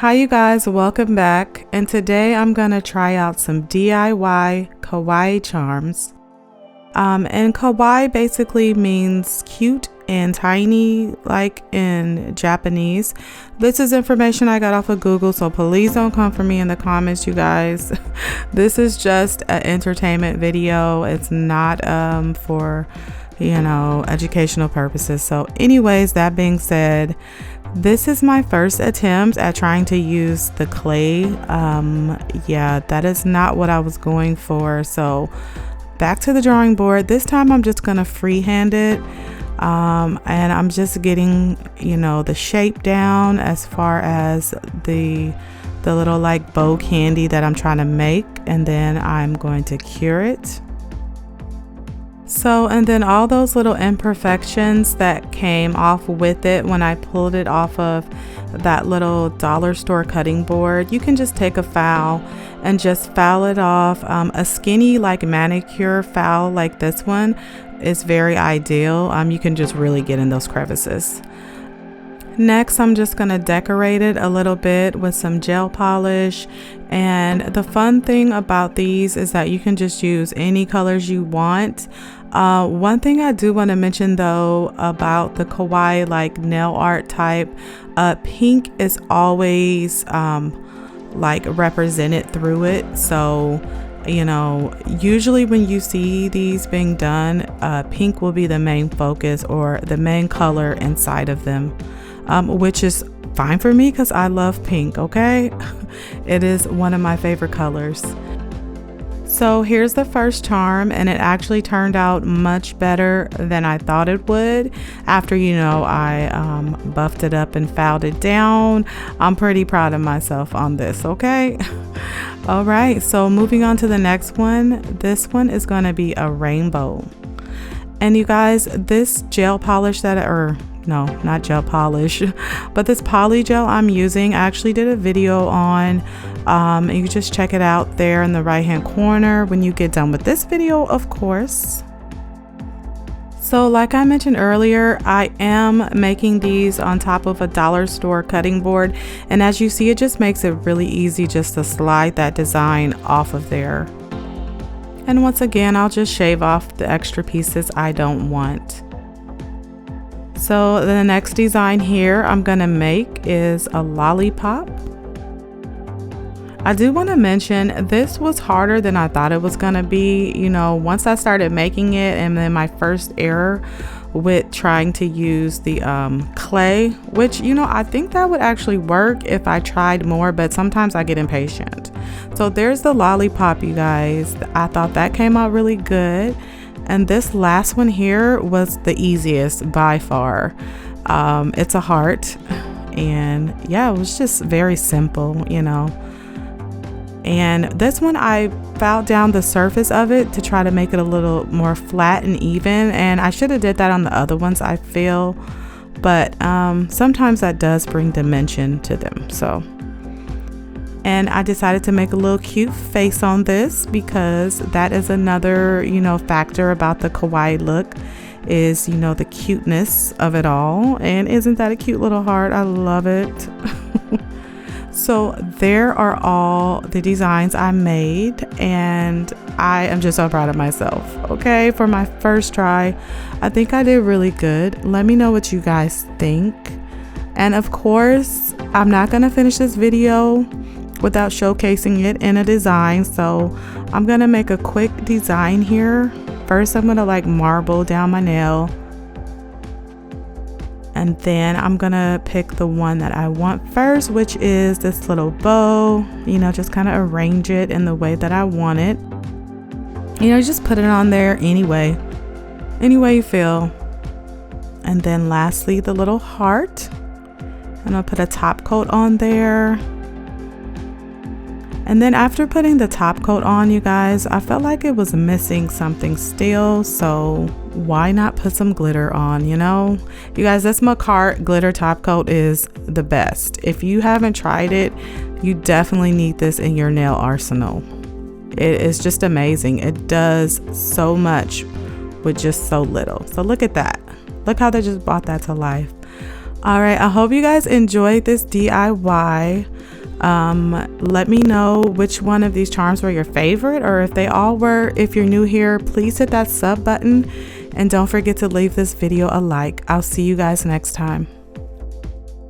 Hi you guys, welcome back, and today I'm gonna try out some DIY Kawaii charms. And kawaii basically means cute and tiny, like in Japanese. This is information I got off of Google, so please don't come for me in the comments, you guys. This is just an entertainment video. It's not for educational purposes. So anyways, that being said, this is my first attempt at trying to use the clay. Yeah, that is not what I was going for. So back to the drawing board. This time I'm just gonna freehand it. And I'm just getting, the shape down as far as the little like bow candy that I'm trying to make. And then I'm going to cure it. So, and then all those little imperfections that came off with it when I pulled it off of that little dollar store cutting board, you can just take a file and just file it off. A skinny like manicure file like this one is very ideal. You can just really get in those crevices. Next, I'm just gonna decorate it a little bit with some gel polish. And the fun thing about these is that you can just use any colors you want. One thing I do want to mention though about the kawaii like nail art type, pink is always like represented through it. So usually when you see these being done, pink will be the main focus or the main color inside of them, which is fine for me because I love pink. Okay. It is one of my favorite colors. So here's the first charm, and it actually turned out much better than I thought it would after, I buffed it up and filed it down. I'm pretty proud of myself on this, okay? All right, so moving on to the next one. This one is going to be a rainbow. And you guys, this gel polish no, not gel polish, but this poly gel I'm using, I actually did a video on. You just check it out there in the right hand corner when you get done with this video, of course. So like I mentioned earlier, I am making these on top of a dollar store cutting board, and as you see, it just makes it really easy just to slide that design off of there. And once again, I'll just shave off the extra pieces I don't want. So the next design here I'm gonna make is a lollipop. I do want to mention this was harder than I thought it was gonna be. Once I started making it, and then my first error with trying to use the clay, which I think that would actually work if I tried more, but sometimes I get impatient. So there's the lollipop, you guys. I thought that came out really good. And this last one here was the easiest by far. It's a heart, and yeah, it was just very simple, And this one I filed down the surface of it to try to make it a little more flat and even, and I should have did that on the other ones, I feel, but sometimes that does bring dimension to them. So, and I decided to make a little cute face on this because that is another factor about the kawaii look is the cuteness of it all. And isn't that a cute little heart? I love it. So there are all the designs I made, and I am just so proud of myself. Okay, for my first try, I think I did really good. Let me know what you guys think. And of course, I'm not gonna finish this video without showcasing it in a design, so I'm gonna make a quick design here. First, I'm gonna like marble down my nail, and then I'm gonna pick the one that I want first, which is this little bow. Just kind of arrange it in the way that I want it. Just put it on there any way you feel. And then lastly, the little heart. And I'll put a top coat on there. And then after putting the top coat on, you guys, I felt like it was missing something still, so why not put some glitter on? You guys, this Macart glitter top coat is the best. If you haven't tried it, you definitely need this in your nail arsenal. It is just amazing. It does so much with just so little. So look at that. Look how they just brought that to life. All right, I hope you guys enjoyed this DIY. Let me know which one of these charms were your favorite, or if they all were. If you're new here, please hit that sub button and don't forget to leave this video a like. I'll see you guys next time.